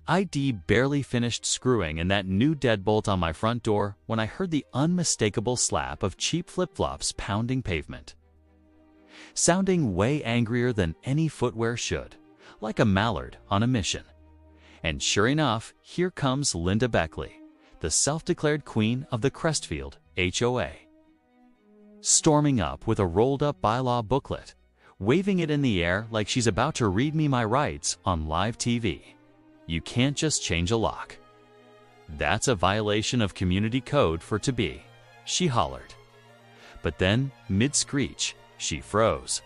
I'd barely finished screwing in that new deadbolt on my front door when I heard the unmistakable slap of cheap flip-flops pounding pavement. Sounding way angrier than any footwear should, like a mallard on a mission. And sure enough, here comes Linda Beckley, the self-declared queen of the Crestfield HOA. Storming up with a rolled-up bylaw booklet, waving it in the air like she's about to read me my rights on live TV. You can't just change a lock. That's a violation of community code for to be, she hollered. But then, mid-screech, she froze.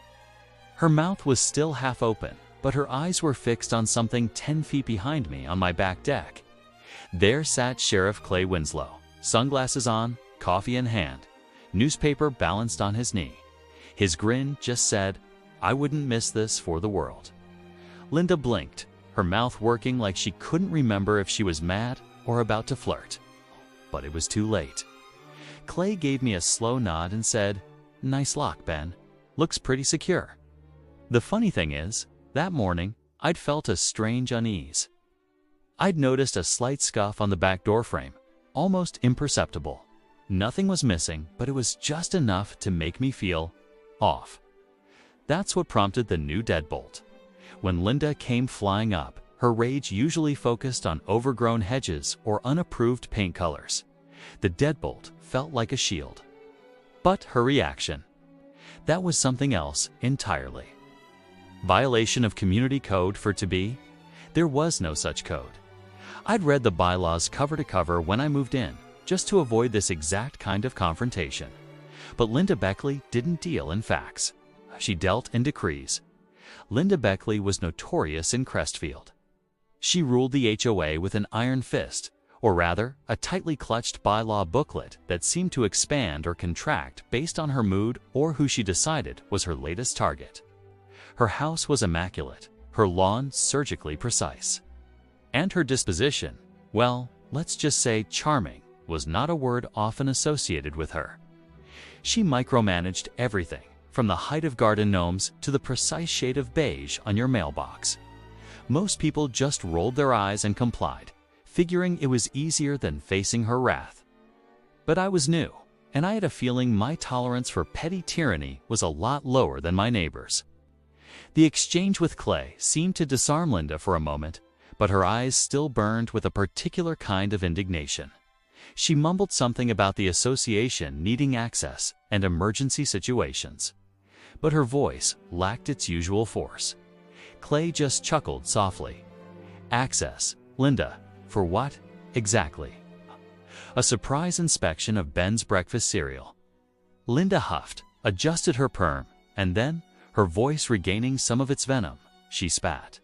Her mouth was still half open, but her eyes were fixed on something 10 feet behind me on my back deck. There sat Sheriff Clay Winslow, sunglasses on, coffee in hand, newspaper balanced on his knee. His grin just said, "I wouldn't miss this for the world." Linda blinked, her mouth working like she couldn't remember if she was mad or about to flirt. But it was too late. Clay gave me a slow nod and said, "Nice lock, Ben. Looks pretty secure." The funny thing is, that morning, I'd felt a strange unease. I'd noticed a slight scuff on the back door frame, almost imperceptible. Nothing was missing, but it was just enough to make me feel off. That's what prompted the new deadbolt. When Linda came flying up, her rage usually focused on overgrown hedges or unapproved paint colors. The deadbolt felt like a shield. But her reaction, that was something else entirely. Violation of community code for to be? There was no such code. I'd read the bylaws cover to cover when I moved in, just to avoid this exact kind of confrontation. But Linda Beckley didn't deal in facts. She dealt in decrees. Linda Beckley was notorious in Crestfield. She ruled the HOA with an iron fist, or rather, a tightly clutched bylaw booklet that seemed to expand or contract based on her mood or who she decided was her latest target. Her house was immaculate, her lawn surgically precise. And her disposition, well, let's just say charming, was not a word often associated with her. She micromanaged everything, from the height of garden gnomes to the precise shade of beige on your mailbox. Most people just rolled their eyes and complied, figuring it was easier than facing her wrath. But I was new, and I had a feeling my tolerance for petty tyranny was a lot lower than my neighbors. The exchange with Clay seemed to disarm Linda for a moment, but her eyes still burned with a particular kind of indignation. She mumbled something about the association needing access and emergency situations. But her voice lacked its usual force. Clay just chuckled softly. "Access, Linda, for what, exactly?" "A surprise inspection of Ben's breakfast cereal." Linda huffed, adjusted her perm, and then, her voice regaining some of its venom, she spat.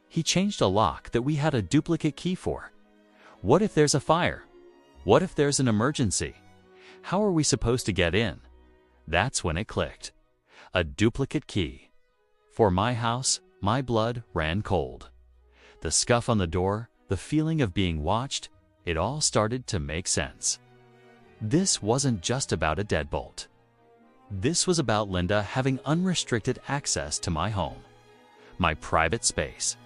"He changed a lock that we had a duplicate key for. What if there's a fire? What if there's an emergency? How are we supposed to get in?" That's when it clicked. A duplicate key. For my house, my blood ran cold. The scuff on the door, the feeling of being watched, it all started to make sense. This wasn't just about a deadbolt. This was about Linda having unrestricted access to my home, my private space,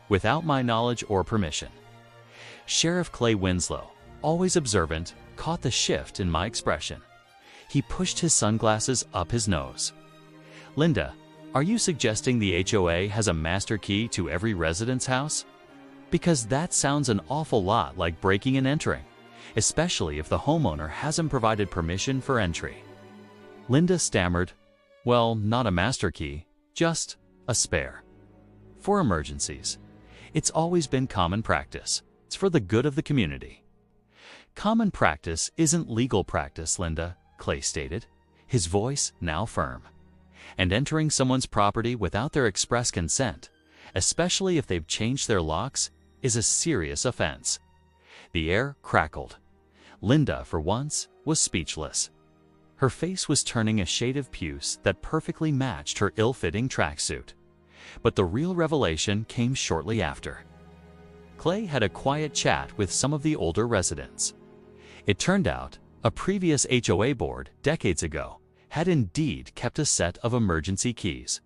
without my knowledge or permission. Sheriff Clay Winslow, always observant, caught the shift in my expression. He pushed his sunglasses up his nose. "Linda, are you suggesting the HOA has a master key to every resident's house? Because that sounds an awful lot like breaking and entering, especially if the homeowner hasn't provided permission for entry." Linda stammered, "Well, not a master key, just a spare. For emergencies. It's always been common practice. It's for the good of the community." "Common practice isn't legal practice, Linda," Clay stated, his voice now firm. "And entering someone's property without their express consent, especially if they've changed their locks, is a serious offense." The air crackled. Linda, for once, was speechless. Her face was turning a shade of puce that perfectly matched her ill-fitting tracksuit. But the real revelation came shortly after. Clay had a quiet chat with some of the older residents. It turned out, a previous HOA board, decades ago, had indeed kept a set of emergency keys.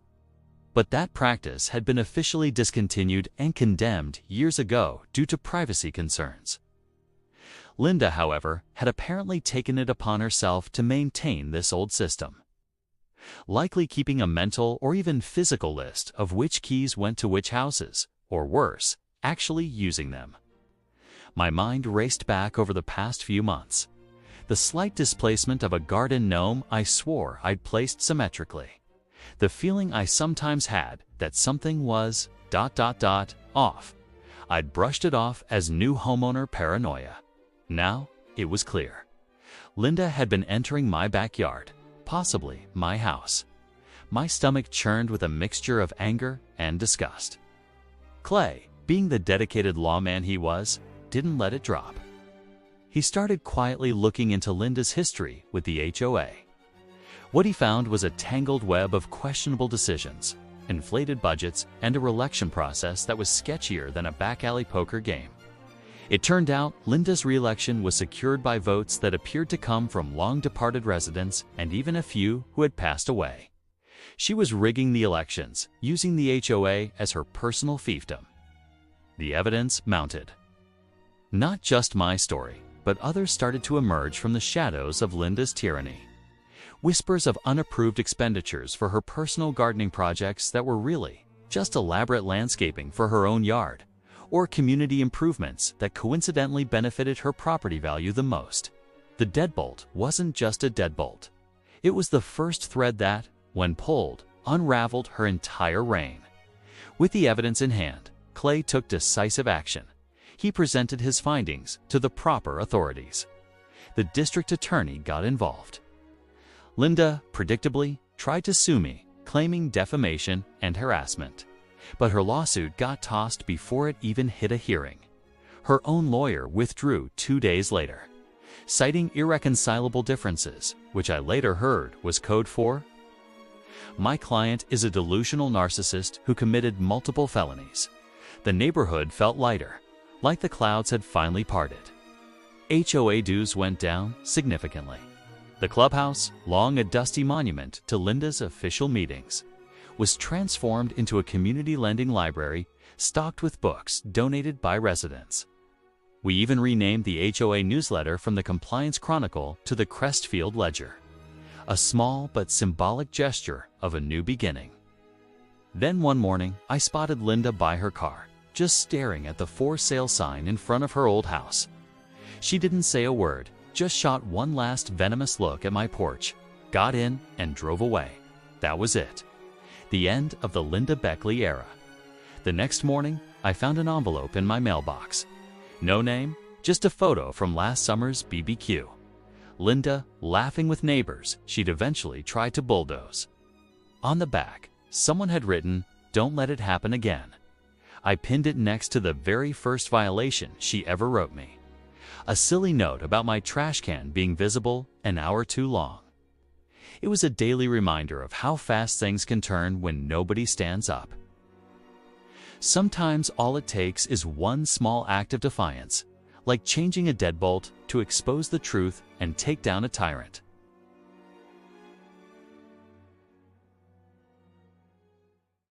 But that practice had been officially discontinued and condemned years ago due to privacy concerns. Linda, however, had apparently taken it upon herself to maintain this old system, likely keeping a mental or even physical list of which keys went to which houses, or worse, actually using them. My mind raced back over the past few months. The slight displacement of a garden gnome I swore I'd placed symmetrically. The feeling I sometimes had that something was ... off. I'd brushed it off as new homeowner paranoia. Now it was clear. Linda had been entering my backyard, possibly my house. My stomach churned with a mixture of anger and disgust. Clay, being the dedicated lawman he was, didn't let it drop. He started quietly looking into Linda's history with the HOA. What he found was a tangled web of questionable decisions, inflated budgets, and a reelection process that was sketchier than a back-alley poker game. It turned out Linda's reelection was secured by votes that appeared to come from long-departed residents and even a few who had passed away. She was rigging the elections, using the HOA as her personal fiefdom. The evidence mounted. Not just my story, but others started to emerge from the shadows of Linda's tyranny. Whispers of unapproved expenditures for her personal gardening projects that were really just elaborate landscaping for her own yard, or community improvements that coincidentally benefited her property value the most. The deadbolt wasn't just a deadbolt. It was the first thread that, when pulled, unraveled her entire reign. With the evidence in hand, Clay took decisive action. He presented his findings to the proper authorities. The district attorney got involved. Linda, predictably, tried to sue me, claiming defamation and harassment. But her lawsuit got tossed before it even hit a hearing. Her own lawyer withdrew 2 days later, citing irreconcilable differences, which I later heard was code for "My client is a delusional narcissist who committed multiple felonies." The neighborhood felt lighter, like the clouds had finally parted. HOA dues went down significantly. The clubhouse, long a dusty monument to Linda's official meetings, was transformed into a community lending library stocked with books donated by residents. We even renamed the HOA newsletter from the Compliance Chronicle to the Crestfield Ledger, a small but symbolic gesture of a new beginning. Then one morning, I spotted Linda by her car, just staring at the for sale sign in front of her old house. She didn't say a word, just shot one last venomous look at my porch, got in, and drove away. That was it. The end of the Linda Beckley era. The next morning, I found an envelope in my mailbox. No name, just a photo from last summer's BBQ. Linda laughing with neighbors she'd eventually tried to bulldoze. On the back, someone had written, "Don't let it happen again." I pinned it next to the very first violation she ever wrote me. A silly note about my trash can being visible an hour too long. It was a daily reminder of how fast things can turn when nobody stands up. Sometimes all it takes is one small act of defiance, like changing a deadbolt to expose the truth and take down a tyrant.